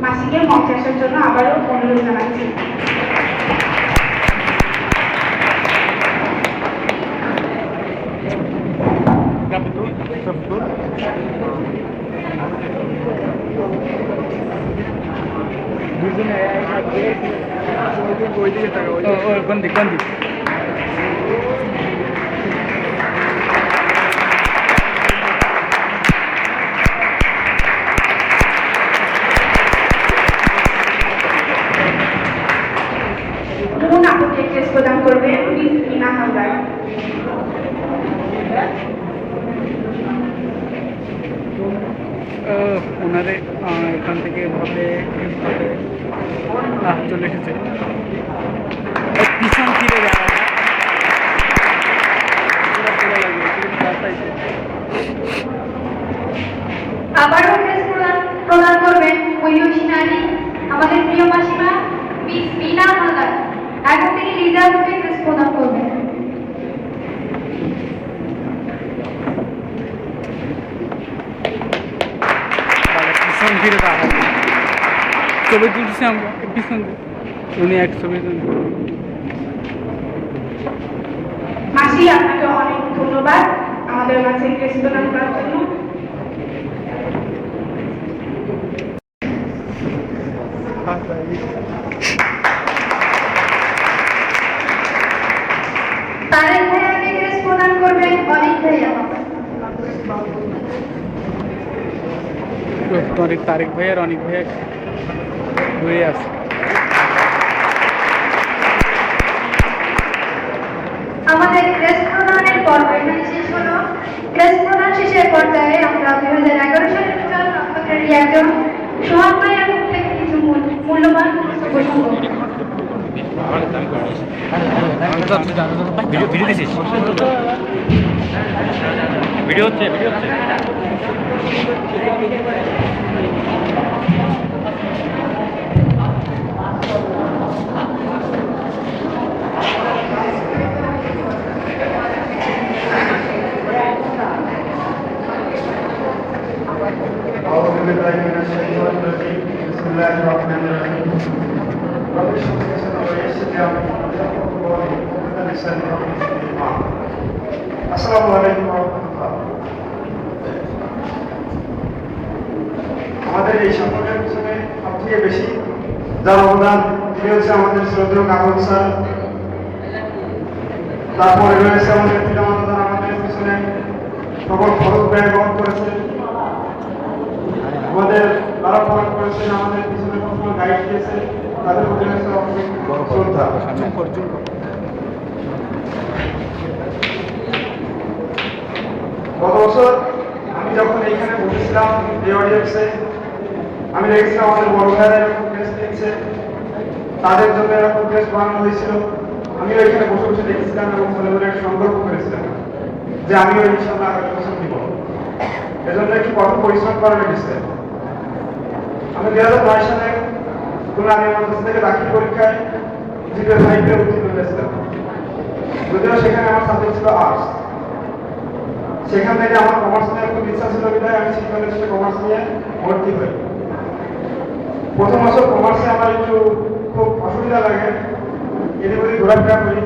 মাসিকে মঞ্চে আসার জন্য আবারও অনুরোধ জানাচ্ছি। মূল আপুকে কেস প্রদান করবে মিস মিনা হালদার। ওনারে এখান থেকে ভাবে চলে এসেছে পিছন ফিরে যাওয়া আবারও কেস প্রদান করবেন মহিষী নারী আমাদের প্রিয় মাসিমা মিস মিনা হালদার। এখন থেকে রিজার্ভকে কেস প্রদান করবেন। পিছন ফিরে দাঁড়াবে ছবি তুলছি আমরা পিছন উনি এক ছবি মাসি আপনাকে অনেক ধন্যবাদ আমাদের মাঝে কেস প্রদান করার জন্য। তারেক ভাইয়াকে কেস প্রদান করবেন অনেক ভাইয়া। তারেক ভাইয়ার অনেক ভাইয়া ঘুরে আসে। আমাদের ক্রেস প্রদানের পর্ব এখানে শেষ হলো। ক্রেস প্রদান শেষের পর্যায়ে আমরা 2011 সালের টোটাল রক্ষাকারী একজন সোহাগ ভাইয়ের মুখ থেকে কিছু মূল্যবান বক্তব্য শুনব। ভিডিও হচ্ছে أعوذ بالله من الشيطان الرجيم بسم الله الرحمن الرحيم رب اشرح لي صدري ويسر لي أمري واحلل عقدة من لساني يفقهوا قولي السلام عليكم ورحمة الله। আমাদের এই সম্পর্কের পিছনে সবথেকে বেশি যার অবদান তিনি হচ্ছে আমাদের শ্রদ্ধেয় কাকুন স্যার। তারপরে রয়েছে আমাদের পিতামাতা যারা আমাদের পিছনে সকল খরচ ব্যয় বহন করেছেন, আমাদের লালন-পালন করেছেন, আমাদের পিছনে সবসময় গাইড দিয়েছে, তাদের প্রতি শ্রদ্ধা। গত বছর আমি যখন এইখানে বসেছিলাম এই অডিয়েন্সে, আমি দেখছিলাম আমাদের বড় ভাইয়েরা এরকম টেস্ট দিচ্ছে, তাদের জন্য এরকম টেস্ট বানানো হয়েছিল। আমিও এখানে বসে বসে দেখেছিলাম এবং মনে মনে একটা সংকল্প করেছিলাম যে আমিও ইনশাআল্লাহ আগামী বছর দিব। এজন্য একটু কঠোর পরিশ্রম করা লেগেছে। আমি 2009 সালে খুলনা মাদ্রাসা থেকে দাখিল পরীক্ষায় জিপে 5 উত্তীর্ণ হয়েছিলাম। যদিও সেখানে আমার সাবজেক্ট ছিল আর্টস, সেখান থেকে আমার কমার্স নিয়ে খুব ইচ্ছা ছিল বিধায় আমি শিক্ষা কমার্স নিয়ে ভর্তি হই। প্রথম বছর কমার্সে আমার একটু খুব অসুবিধা লাগে, এদিক ওদিক ঘোরাফেরা করি।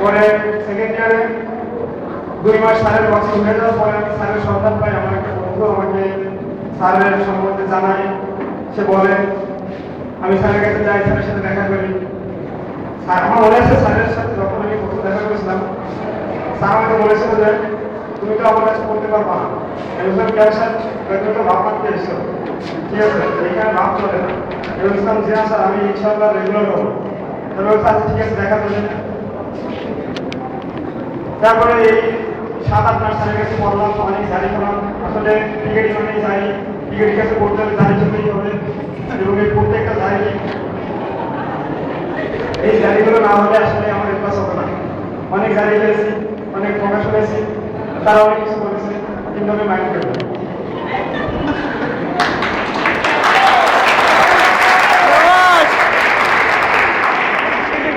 পরে সেকেন্ড ইয়ারে 2 মাস স্যারের বছর হয়ে যাওয়ার পরে আমি স্যারের সন্ধান পাই। আমার একটা বন্ধু আমাকে স্যারের সম্বন্ধে জানায়, সে বলে আমি স্যারের কাছে যাই, স্যারের সাথে দেখা করি। স্যার আমার মনে আছে স্যারের সাথে যখন আমি প্রথম দেখা করেছিলাম, স্যার আমাকে বলেছিল যে তুমি তো আমার কাছে পড়তে পারবা না, এরকম ক্যান্সার তুমি তো ভাব মারতে এসছো, ঠিক আছে এইখানে ভাব চলে না। বলছিলাম যে স্যার আমি ইনশাআল্লাহ রেগুলার হবো। তবে স্যার ঠিক আছে দেখা করলেন। তারপরে এই 7-8 মাস স্যারের কাছে পড়লাম, অনেক জানি করলাম। আসলে ক্রিকেট মানেই জানি, ক্রিকেটের কাছে পড়তে হলে জানি চলতেই হবে এবং এই প্রত্যেকটা জানি, এই জারিগুলো না হলে আসলে আমার ক্লাস হবে না। অনেক জারি পেয়েছি, অনেক প্রকাশ হয়েছি, তারা অনেক কিছু বলেছে, কিন্তু আমি মাইন্ড করবো। ঠিক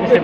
আছে